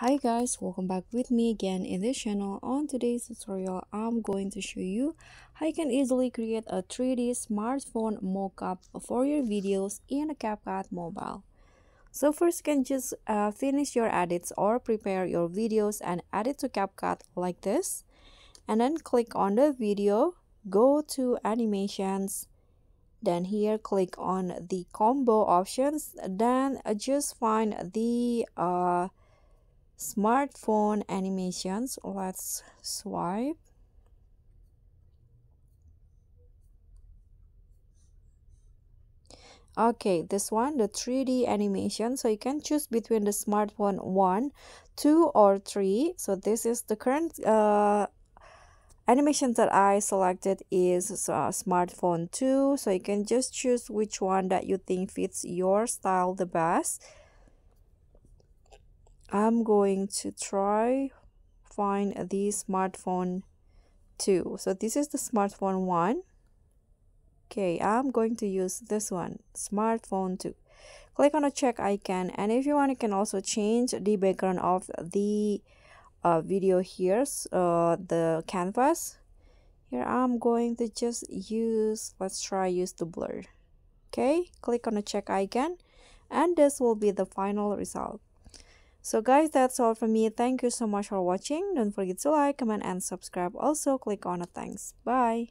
Hi guys, welcome back with me again in this channel. On today's tutorial, I'm going to show you how you can easily create a 3D smartphone mockup for your videos in a CapCut mobile. So first, you can just finish your edits or prepare your videos and add it to CapCut like this. And then click on the video, go to animations, then here click on the combo options, then just find the smartphone animations. Let's swipe. Okay, this one, the 3D animation. So you can choose between the smartphone 1, 2 or 3. So this is the current animation that I selected is smartphone 2. So you can just choose which one that you think fits your style the best. I'm going to try find the smartphone 2. So this is the smartphone 1. Okay, I'm going to use this one, smartphone 2. Click on the check icon, and if you want, you can also change the background of the video here, the canvas. Here I'm going to just use, let's try use the blur. Okay, click on the check icon, and this will be the final result. So guys, that's all from me. Thank you so much for watching. Don't forget to like, comment, and subscribe. Also, click on the thanks. Bye.